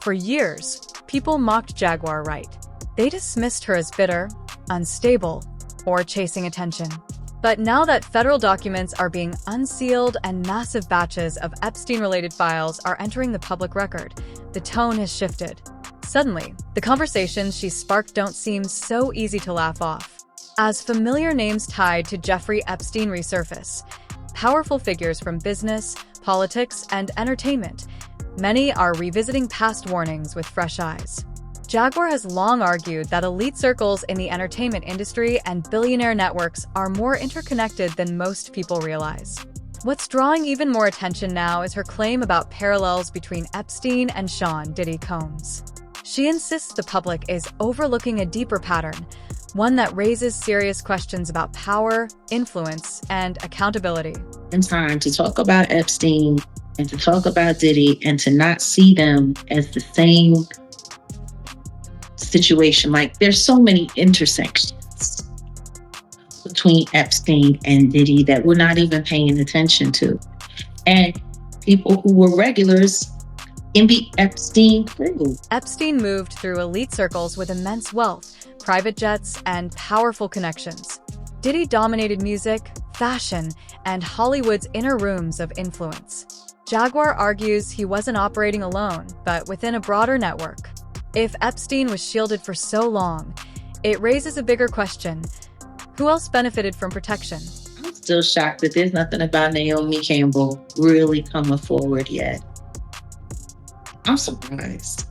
For years, people mocked Jaguar Wright. They dismissed her as bitter, unstable, or chasing attention. But now that federal documents are being unsealed and massive batches of Epstein-related files are entering the public record, the tone has shifted. Suddenly, the conversations she sparked don't seem so easy to laugh off. As familiar names tied to Jeffrey Epstein resurface, powerful figures from business, politics, and entertainment, many are revisiting past warnings with fresh eyes. Jaguar has long argued that elite circles in the entertainment industry and billionaire networks are more interconnected than most people realize. What's drawing even more attention now is her claim about parallels between Epstein and Sean "Diddy" Combs. She insists the public is overlooking a deeper pattern, one that raises serious questions about power, influence, and accountability. In time to talk about Epstein and to talk about Diddy and to not see them as the same situation. Like, there's so many intersections between Epstein and Diddy that we're not even paying attention to. And people who were regulars in the Epstein crew. Epstein moved through elite circles with immense wealth, private jets, and powerful connections. Diddy dominated music, fashion, and Hollywood's inner rooms of influence. Jaguar argues he wasn't operating alone, but within a broader network. If Epstein was shielded for so long, it raises a bigger question. Who else benefited from protection? I'm still shocked that there's nothing about Naomi Campbell really coming forward yet. I'm surprised.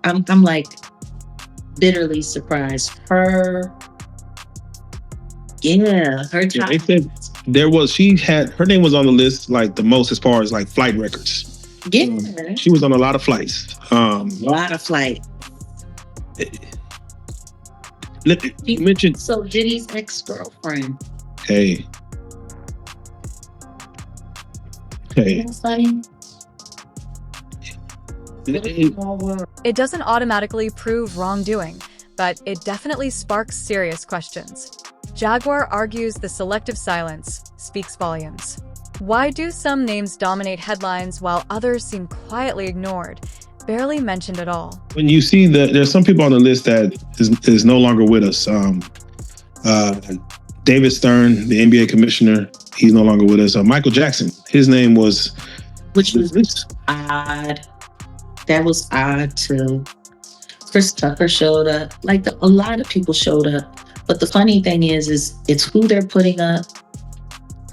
I'm like bitterly surprised. Her Yeah, they said her name was on the list like the most as far as like flight records. Yeah. She was on a lot of flights. A lot of flights. You mentioned so Diddy's ex-girlfriend. Hey. That's funny. It doesn't automatically prove wrongdoing, but it definitely sparks serious questions. Jaguar argues the selective silence speaks volumes. Why do some names dominate headlines while others seem quietly ignored, barely mentioned at all? When you see there's some people on the list that is no longer with us. David Stern, the NBA commissioner, he's no longer with us. Michael Jackson, his name was... Which was odd. That was odd too. Chris Tucker showed up. Like a lot of people showed up. But the funny thing is it's who they're putting up,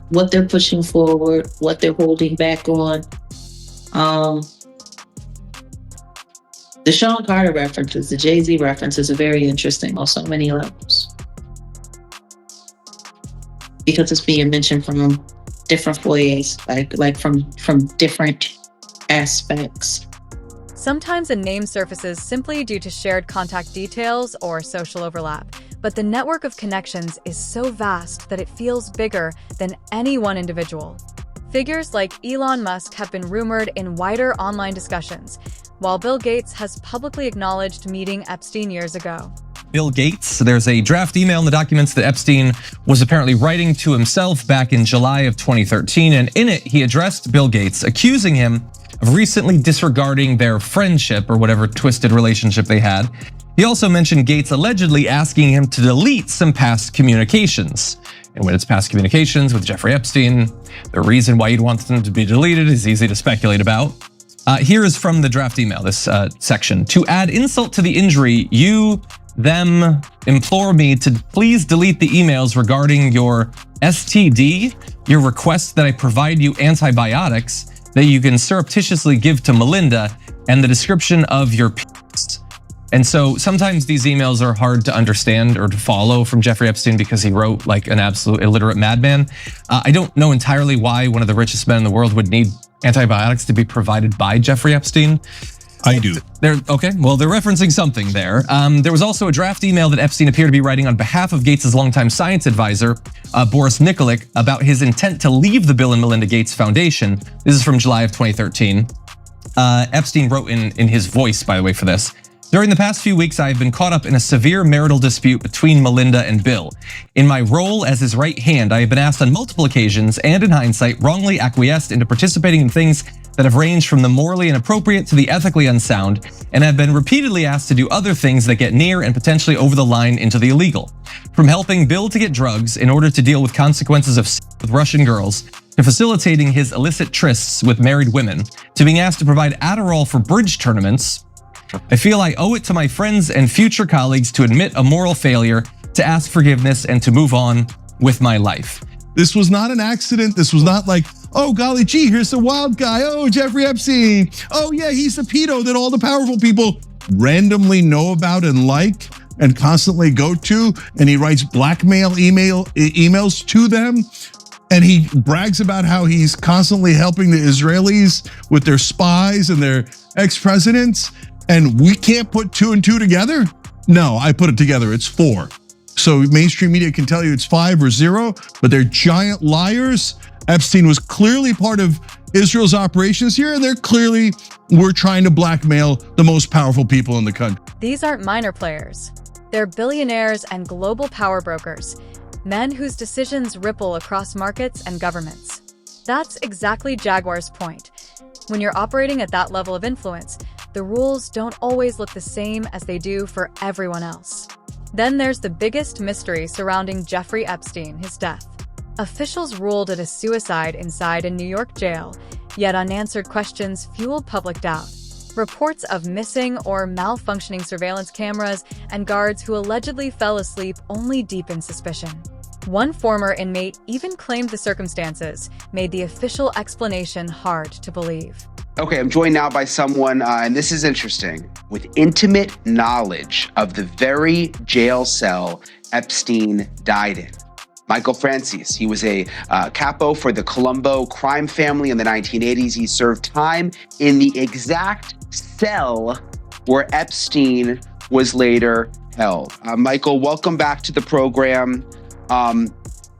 what they're pushing forward, what they're holding back on. The Sean Carter references, the Jay-Z references are very interesting on so many levels. Because it's being mentioned from different foyers, like from different aspects. Sometimes a name surfaces simply due to shared contact details or social overlap, but the network of connections is so vast that it feels bigger than any one individual. Figures like Elon Musk have been rumored in wider online discussions, while Bill Gates has publicly acknowledged meeting Epstein years ago. Bill Gates, there's a draft email in the documents that Epstein was apparently writing to himself back in July of 2013, and in it he addressed Bill Gates, accusing him of recently disregarding their friendship or whatever twisted relationship they had. He also mentioned Gates allegedly asking him to delete some past communications. And when it's past communications with Jeffrey Epstein, the reason why you'd want them to be deleted is easy to speculate about. Here is from the draft email, this section. To add insult to the injury, them implore me to please delete the emails regarding your STD, your request that I provide you antibiotics that you can surreptitiously give to Melinda, and the description of your penis. And so sometimes these emails are hard to understand or to follow from Jeffrey Epstein because he wrote like an absolute illiterate madman. I don't know entirely why one of the richest men in the world would need antibiotics to be provided by Jeffrey Epstein. I do. Okay, well, they're referencing something there. There was also a draft email that Epstein appeared to be writing on behalf of Gates' longtime science advisor, Boris Nikolic, about his intent to leave the Bill and Melinda Gates Foundation. This is from July of 2013. Epstein wrote in his voice, by the way, for this. During the past few weeks, I have been caught up in a severe marital dispute between Melinda and Bill. In my role as his right hand, I have been asked on multiple occasions and in hindsight wrongly acquiesced into participating in things that have ranged from the morally inappropriate to the ethically unsound, and have been repeatedly asked to do other things that get near and potentially over the line into the illegal. From helping Bill to get drugs in order to deal with consequences of sex with Russian girls, to facilitating his illicit trysts with married women, to being asked to provide Adderall for bridge tournaments, I feel I owe it to my friends and future colleagues to admit a moral failure, to ask forgiveness, and to move on with my life. This was not an accident. This was not like, oh, golly gee, here's the wild guy. Oh, Jeffrey Epstein. Oh, yeah, he's the pedo that all the powerful people randomly know about and like and constantly go to. And he writes blackmail emails to them. And he brags about how he's constantly helping the Israelis with their spies and their ex-presidents. And we can't put 2 and 2 together? No, I put it together. It's 4. So mainstream media can tell you it's 5 or 0, but they're giant liars. Epstein was clearly part of Israel's operations here, and they're clearly were trying to blackmail the most powerful people in the country. These aren't minor players. They're billionaires and global power brokers, men whose decisions ripple across markets and governments. That's exactly Jaguar's point. When you're operating at that level of influence, the rules don't always look the same as they do for everyone else. Then there's the biggest mystery surrounding Jeffrey Epstein, his death. Officials ruled it a suicide inside a New York jail, yet unanswered questions fueled public doubt. Reports of missing or malfunctioning surveillance cameras and guards who allegedly fell asleep only deepened suspicion. One former inmate even claimed the circumstances made the official explanation hard to believe. Okay, I'm joined now by someone, and this is interesting, with intimate knowledge of the very jail cell Epstein died in. Michael Francis, he was a capo for the Colombo crime family in the 1980s. He served time in the exact cell where Epstein was later held. Michael, welcome back to the program.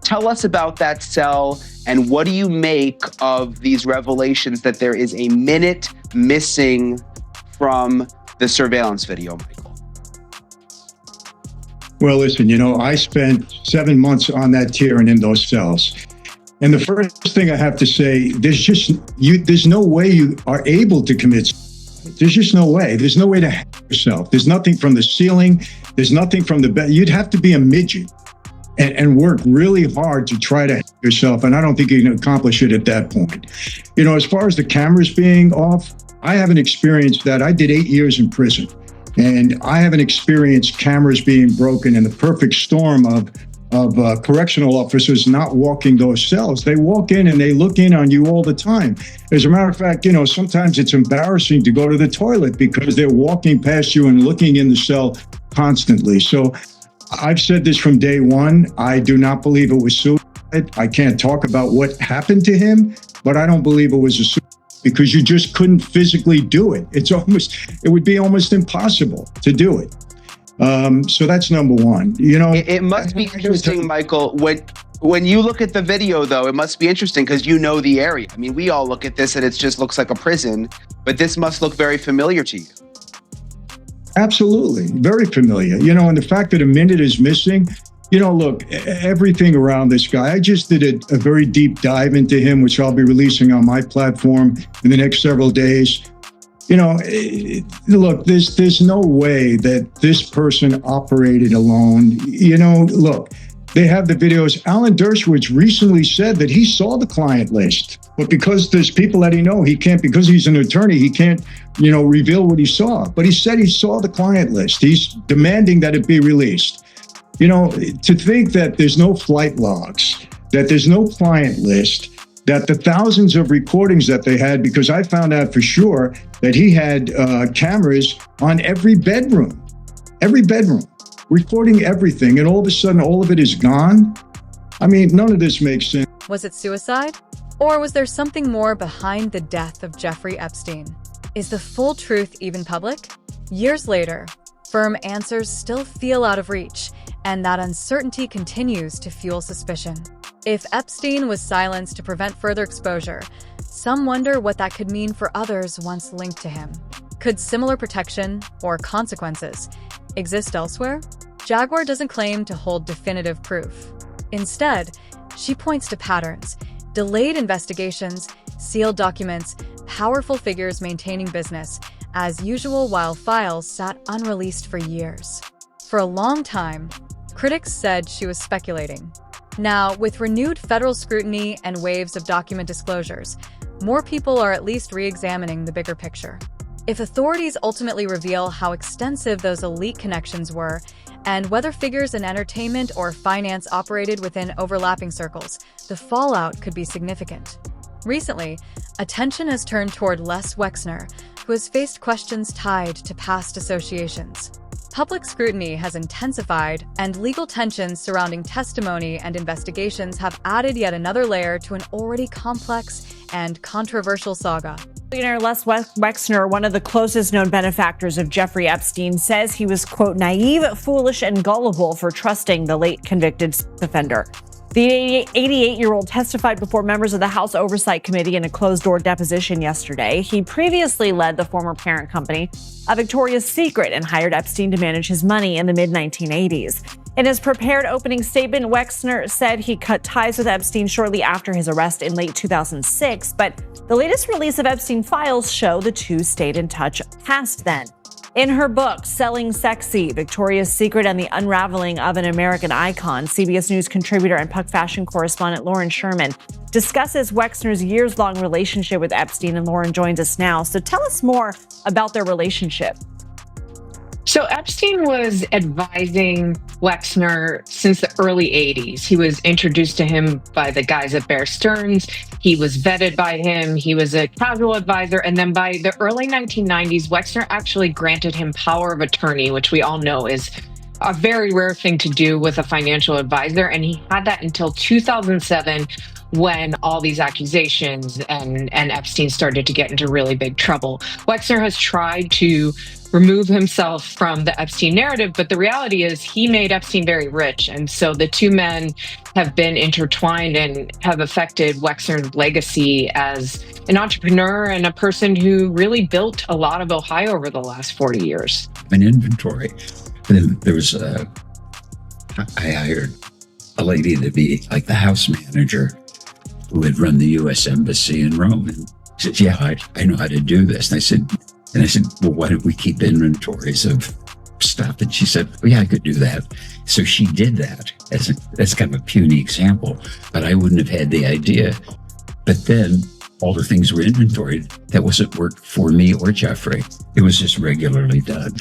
Tell us about that cell, and what do you make of these revelations that there is a minute missing from the surveillance video, Michael? Well, listen, I spent 7 months on that tier and in those cells. And the first thing I have to say, there's no way you are able to commit suicide. There's just no way. There's no way to hang yourself. There's nothing from the ceiling. There's nothing from the bed. You'd have to be a midget and work really hard to try to hang yourself. And I don't think you can accomplish it at that point. As far as the cameras being off, I haven't experienced that. I did 8 years in prison. And I haven't experienced cameras being broken in the perfect storm of correctional officers not walking those cells. They walk in and they look in on you all the time. As a matter of fact, sometimes it's embarrassing to go to the toilet because they're walking past you and looking in the cell constantly. So I've said this from day one. I do not believe it was suicide. I can't talk about what happened to him, but I don't believe it was a suicide, because you just couldn't physically do it. It would be almost impossible to do it. So that's number one. It must be interesting, Michael, when you look at the video, though, it must be interesting because you know the area. I mean, we all look at this and it just looks like a prison, but this must look very familiar to you. Absolutely. Very familiar. And the fact that a minute is missing, look, everything around this guy, I just did a very deep dive into him, which I'll be releasing on my platform in the next several days. Look, there's no way that this person operated alone. Look, they have the videos. Alan Dershowitz recently said that he saw the client list, but because there's people that he can't, because he's an attorney, he can't, reveal what he saw. But he said he saw the client list. He's demanding that it be released. To think that there's no flight logs, that there's no client list, that the thousands of recordings that they had, because I found out for sure that he had cameras on every bedroom, recording everything, and all of a sudden all of it is gone. I mean, none of this makes sense. Was it suicide? Or was there something more behind the death of Jeffrey Epstein? Is the full truth even public? Years later, firm answers still feel out of reach, and that uncertainty continues to fuel suspicion. If Epstein was silenced to prevent further exposure, some wonder what that could mean for others once linked to him. Could similar protection, or consequences, exist elsewhere? Jaguar doesn't claim to hold definitive proof. Instead, she points to patterns, delayed investigations, sealed documents, powerful figures maintaining business, as usual, while files sat unreleased for years. For a long time, critics said she was speculating. Now, with renewed federal scrutiny and waves of document disclosures, more people are at least re-examining the bigger picture. If authorities ultimately reveal how extensive those elite connections were, and whether figures in entertainment or finance operated within overlapping circles, the fallout could be significant. Recently, attention has turned toward Les Wexner, who has faced questions tied to past associations. Public scrutiny has intensified, and legal tensions surrounding testimony and investigations have added yet another layer to an already complex and controversial saga. Billionaire Les Wexner, one of the closest known benefactors of Jeffrey Epstein, says he was, quote, naive, foolish, and gullible for trusting the late convicted offender. The 88-year-old testified before members of the House Oversight Committee in a closed-door deposition yesterday. He previously led the former parent company of Victoria's Secret and hired Epstein to manage his money in the mid-1980s. In his prepared opening statement, Wexner said he cut ties with Epstein shortly after his arrest in late 2006, but the latest release of Epstein files show the two stayed in touch past then. In her book, Selling Sexy, Victoria's Secret and the Unraveling of an American Icon, CBS News contributor and Puck fashion correspondent Lauren Sherman discusses Wexner's years-long relationship with Epstein, and Lauren joins us now. So tell us more about their relationship. So Epstein was advising Wexner since the early 80s. He was introduced to him by the guys at Bear Stearns. He was vetted by him. He was a casual advisor. And then by the early 1990s, Wexner actually granted him power of attorney, which we all know is a very rare thing to do with a financial advisor. And he had that until 2007, when all these accusations and Epstein started to get into really big trouble. Wexner has tried to remove himself from the Epstein narrative, but the reality is he made Epstein very rich. And so the two men have been intertwined and have affected Wexner's legacy as an entrepreneur and a person who really built a lot of Ohio over the last 40 years. An inventory. Then there was I hired a lady to be like the house manager who had run the U.S. Embassy in Rome. And she said, yeah, I know how to do this. And I said, well, why don't we keep inventories of stuff? And she said, well, yeah, I could do that. So she did that as kind of a puny example, but I wouldn't have had the idea. But then all the things were inventoried. That wasn't work for me or Jeffrey. It was just regularly done.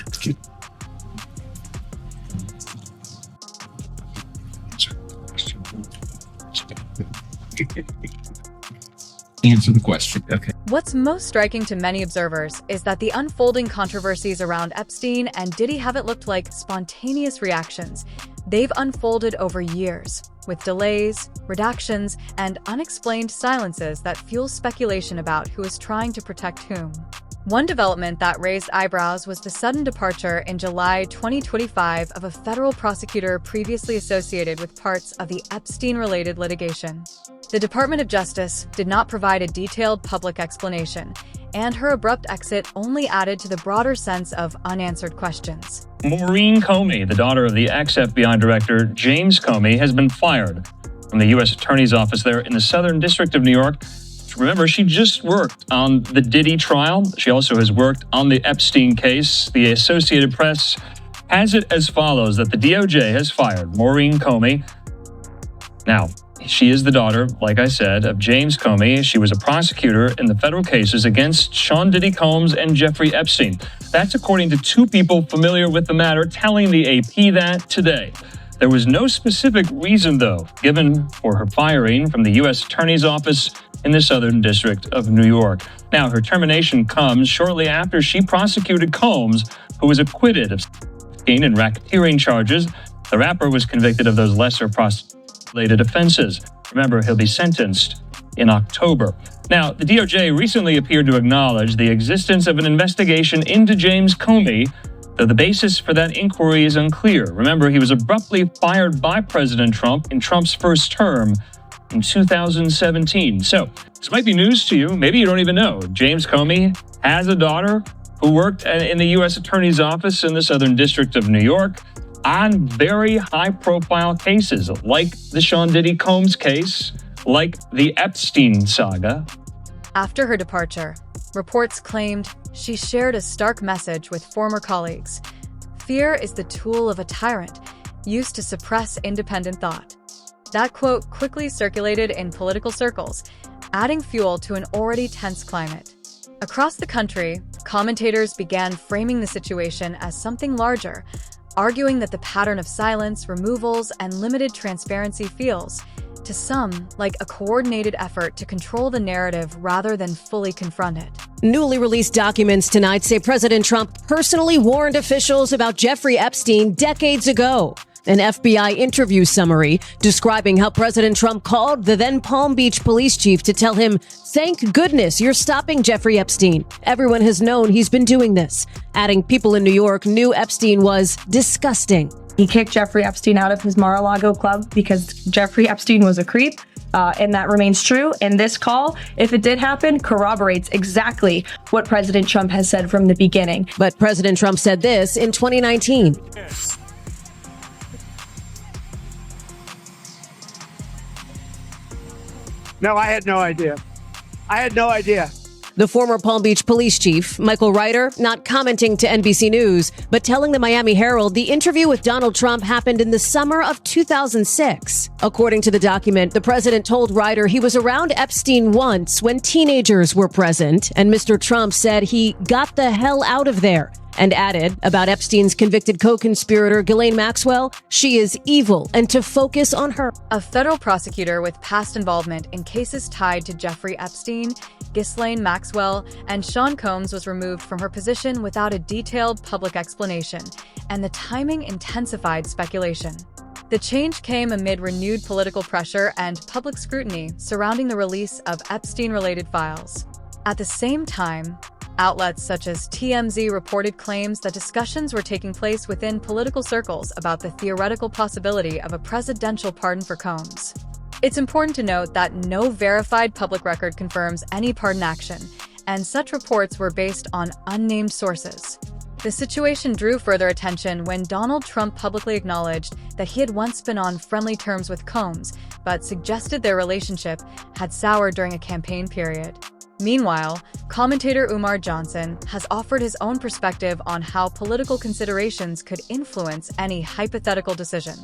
Answer the question. Okay. What's most striking to many observers is that the unfolding controversies around Epstein and Diddy haven't looked like spontaneous reactions. They've unfolded over years, with delays, redactions, and unexplained silences that fuel speculation about who is trying to protect whom. One development that raised eyebrows was the sudden departure in July 2025 of a federal prosecutor previously associated with parts of the Epstein-related litigation. The Department of Justice did not provide a detailed public explanation, and her abrupt exit only added to the broader sense of unanswered questions. Maureen Comey, the daughter of the ex-FBI director James Comey, has been fired from the U.S. Attorney's Office there in the Southern District of New York. Remember, she just worked on the Diddy trial. She also has worked on the Epstein case. The Associated Press has it as follows, that the DOJ has fired Maureen Comey. Now, she is the daughter, like I said, of James Comey. She was a prosecutor in the federal cases against Sean Diddy Combs and Jeffrey Epstein. That's according to two people familiar with the matter telling the AP that today. There was no specific reason, though, given for her firing from the U.S. Attorney's Office in the Southern District of New York. Now, her termination comes shortly after she prosecuted Combs, who was acquitted of cocaine and racketeering charges. The rapper was convicted of those lesser related offenses. Remember, he'll be sentenced in October. Now, the DOJ recently appeared to acknowledge the existence of an investigation into James Comey, though the basis for that inquiry is unclear. Remember, he was abruptly fired by President Trump in Trump's first term in 2017. So this might be news to you. Maybe you don't even know. James Comey has a daughter who worked in the U.S. Attorney's Office in the Southern District of New York on very high-profile cases like the Sean Diddy Combs case, like the Epstein saga. After her departure, reports claimed she shared a stark message with former colleagues. Fear is the tool of a tyrant, used to suppress independent thought. That quote quickly circulated in political circles, adding fuel to an already tense climate. Across the country, commentators began framing the situation as something larger, arguing that the pattern of silence, removals, and limited transparency feels, to some, like a coordinated effort to control the narrative rather than fully confront it. Newly released documents tonight say President Trump personally warned officials about Jeffrey Epstein decades ago. An FBI interview summary describing how President Trump called the then Palm Beach police chief to tell him, "Thank goodness you're stopping Jeffrey Epstein. Everyone has known he's been doing this." Adding people in New York knew Epstein was disgusting. He kicked Jeffrey Epstein out of his Mar-a-Lago club because Jeffrey Epstein was a creep, and that remains true. And this call, if it did happen, corroborates exactly what President Trump has said from the beginning. But President Trump said this in 2019. No, I had no idea. I had no idea. The former Palm Beach police chief, Michael Ryder, not commenting to NBC News, but telling the Miami Herald the interview with Donald Trump happened in the summer of 2006. According to the document, the president told Ryder he was around Epstein once when teenagers were present, and Mr. Trump said he got the hell out of there. And added about Epstein's convicted co-conspirator Ghislaine Maxwell, she is evil and to focus on her. A federal prosecutor with past involvement in cases tied to Jeffrey Epstein, Ghislaine Maxwell, and Sean Combs was removed from her position without a detailed public explanation, and the timing intensified speculation. The change came amid renewed political pressure and public scrutiny surrounding the release of Epstein-related files. At the same time, outlets such as TMZ reported claims that discussions were taking place within political circles about the theoretical possibility of a presidential pardon for Combs. It's important to note that no verified public record confirms any pardon action, and such reports were based on unnamed sources. The situation drew further attention when Donald Trump publicly acknowledged that he had once been on friendly terms with Combs, but suggested their relationship had soured during a campaign period. Meanwhile, commentator Umar Johnson has offered his own perspective on how political considerations could influence any hypothetical decision.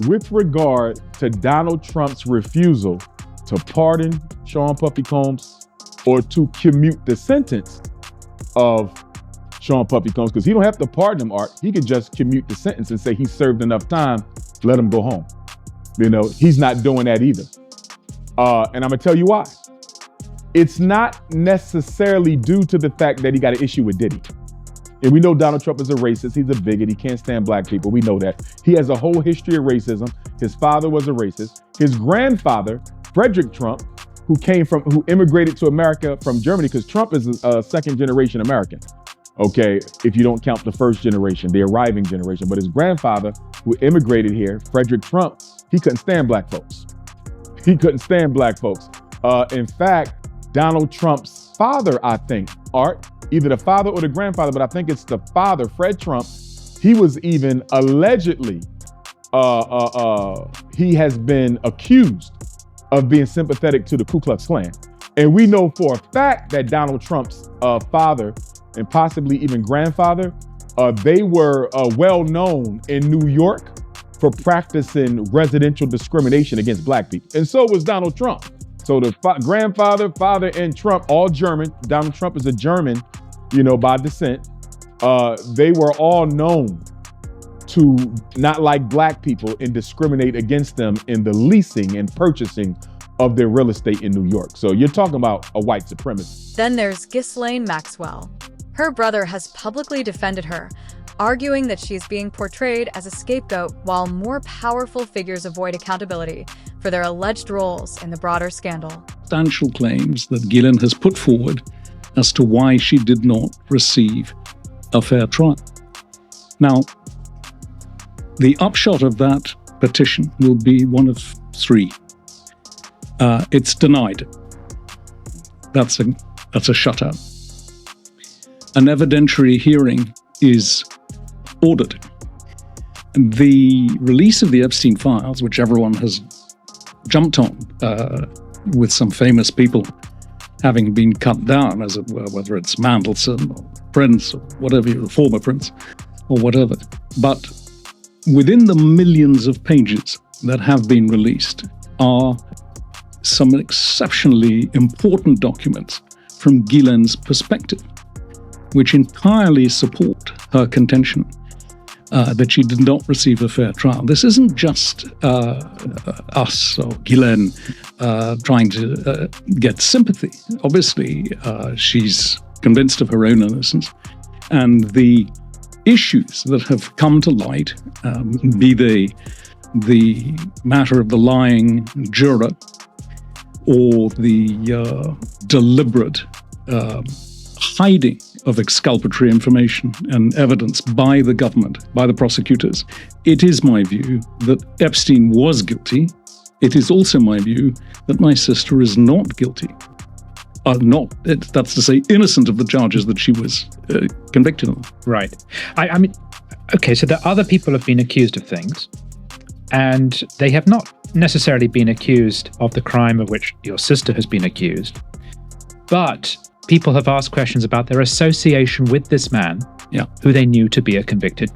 With regard to Donald Trump's refusal to pardon Sean Puffy Combs or to commute the sentence of Sean Puffy Combs, because he don't have to pardon him, Art. He could just commute the sentence and say he served enough time, let him go home. You know, he's not doing that either. And I'm gonna tell you why. It's not necessarily due to the fact that he got an issue with Diddy. And we know Donald Trump is a racist. He's a bigot. He can't stand black people. We know that. He has a whole history of racism. His father was a racist. His grandfather, Frederick Trump, who immigrated to America from Germany, because Trump is a second generation American. Okay, if you don't count the first generation, the arriving generation. But his grandfather, who immigrated here, Frederick Trump, he couldn't stand black folks. He couldn't stand black folks. In fact, Donald Trump's father, I think, Art, either the father or the grandfather, but I think it's the father, Fred Trump, he was even allegedly, he has been accused of being sympathetic to the Ku Klux Klan. And we know for a fact that Donald Trump's father and possibly even grandfather, they were well known in New York for practicing residential discrimination against black people. And so was Donald Trump. So the grandfather, father, and Trump, all German. Donald Trump is a German, by descent. They were all known to not like black people and discriminate against them in the leasing and purchasing of their real estate in New York. So you're talking about a white supremacist. Then there's Ghislaine Maxwell. Her brother has publicly defended her, arguing that she's being portrayed as a scapegoat while more powerful figures avoid accountability for their alleged roles in the broader scandal. Substantial claims that Ghislaine has put forward as to why she did not receive a fair trial. Now, the upshot of that petition will be one of three. It's denied. That's a shutout. An evidentiary hearing is ordered. The release of the Epstein files, which everyone has jumped on with some famous people having been cut down, as it were, whether it's Mandelson or Prince or whatever, the former Prince or whatever. But within the millions of pages that have been released are some exceptionally important documents from Guillen's perspective, which entirely support her contention that she did not receive a fair trial. This isn't just us or Guillen trying to get sympathy. Obviously, she's convinced of her own innocence, and the issues that have come to light, be they the matter of the lying juror or the deliberate hiding of exculpatory information and evidence by the government, by the prosecutors. It is my view that Epstein was guilty. It is also my view that my sister is not guilty. That's to say, innocent of the charges that she was convicted of. Right. I mean, okay, so there other people have been accused of things, and they have not necessarily been accused of the crime of which your sister has been accused, but people have asked questions about their association with this man, who they knew to be a convicted.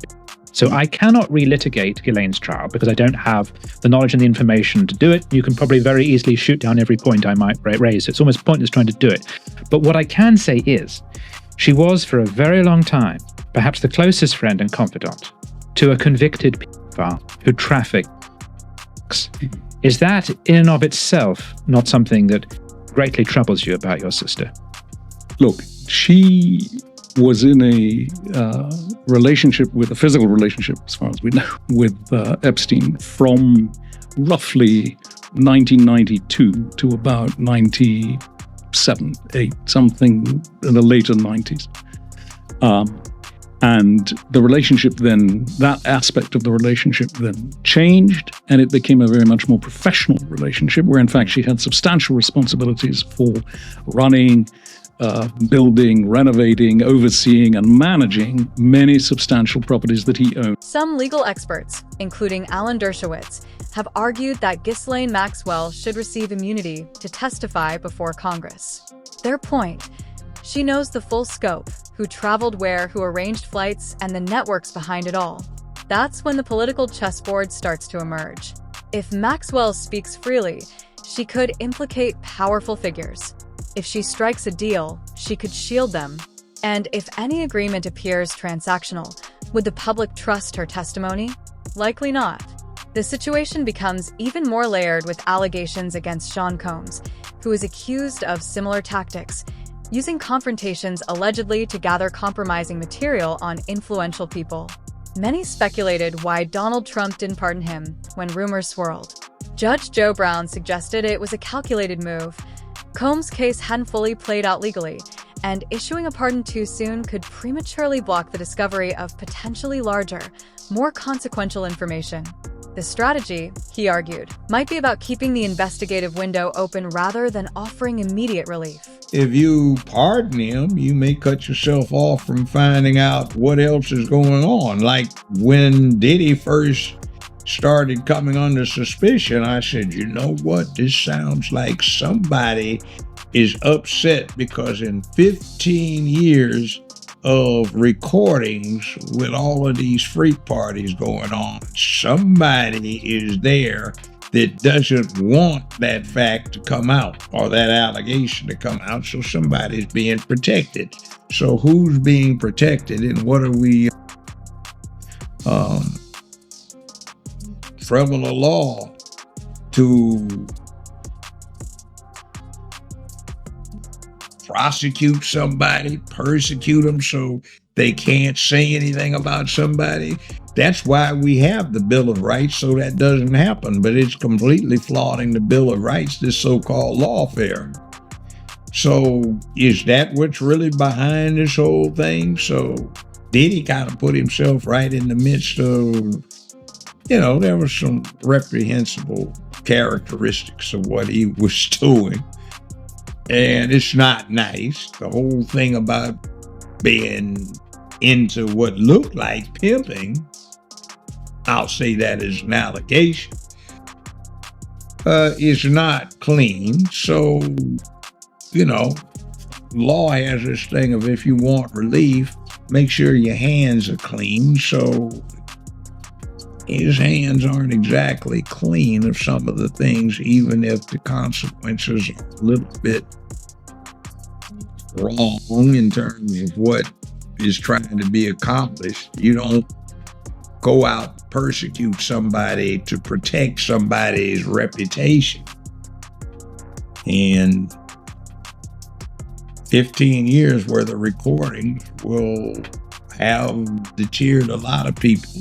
So I cannot relitigate Ghislaine's trial because I don't have the knowledge and the information to do it. You can probably very easily shoot down every point I might raise. It's almost pointless trying to do it. But what I can say is, she was for a very long time, perhaps the closest friend and confidant to a convicted pedophile who trafficked. Is that in and of itself not something that greatly troubles you about your sister? Look, she was in a relationship, with a physical relationship, as far as we know, with Epstein from roughly 1992 to about 97, 8, something in the later 90s. And the relationship then, that aspect of the relationship then changed, and it became a very much more professional relationship, where in fact she had substantial responsibilities for running, building, renovating, overseeing, and managing many substantial properties that he owned. Some legal experts, including Alan Dershowitz, have argued that Ghislaine Maxwell should receive immunity to testify before Congress. Their point: she knows the full scope, who traveled where, who arranged flights, and the networks behind it all. That's when the political chessboard starts to emerge. If Maxwell speaks freely, she could implicate powerful figures. If she strikes a deal, she could shield them. And if any agreement appears transactional, would the public trust her testimony? Likely not. The situation becomes even more layered with allegations against Sean Combs, who is accused of similar tactics, using confrontations allegedly to gather compromising material on influential people. Many speculated why Donald Trump didn't pardon him when rumors swirled. Judge Joe Brown suggested it was a calculated move. Combs' case hadn't fully played out legally, and issuing a pardon too soon could prematurely block the discovery of potentially larger, more consequential information. The strategy, he argued, might be about keeping the investigative window open rather than offering immediate relief. If you pardon him, you may cut yourself off from finding out what else is going on. Like when Diddy first started coming under suspicion, I said, you know what? This sounds like somebody is upset because in 15 years of recordings with all of these freak parties going on, somebody is there that doesn't want that fact to come out or that allegation to come out, so somebody's being protected. So who's being protected, and what are we criminal law to prosecute somebody, persecute them so they can't say anything about somebody? That's why we have the Bill of Rights, so that doesn't happen. But it's completely flaunting the Bill of Rights, this so-called lawfare. So is that what's really behind this whole thing? So Diddy kind of put himself right in the midst of, there were some reprehensible characteristics of what he was doing. And it's not nice. The whole thing about being into what looked like pimping, I'll say that as an allegation, is not clean. So law has this thing of if you want relief, make sure your hands are clean. So his hands aren't exactly clean of some of the things, even if the consequences are a little bit wrong in terms of what is trying to be accomplished. You don't go out and persecute somebody to protect somebody's reputation. And 15 years worth of recordings will have deterred a lot of people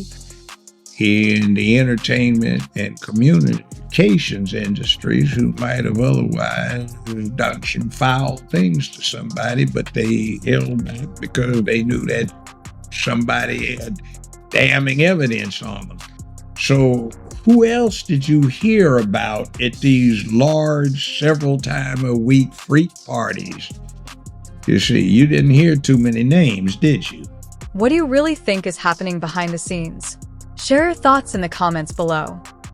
in the entertainment and communications industries who might have otherwise done some foul things to somebody, but they held back because they knew that somebody had damning evidence on them. So who else did you hear about at these large, several times a week freak parties? You see, you didn't hear too many names, did you? What do you really think is happening behind the scenes? Share your thoughts in the comments below.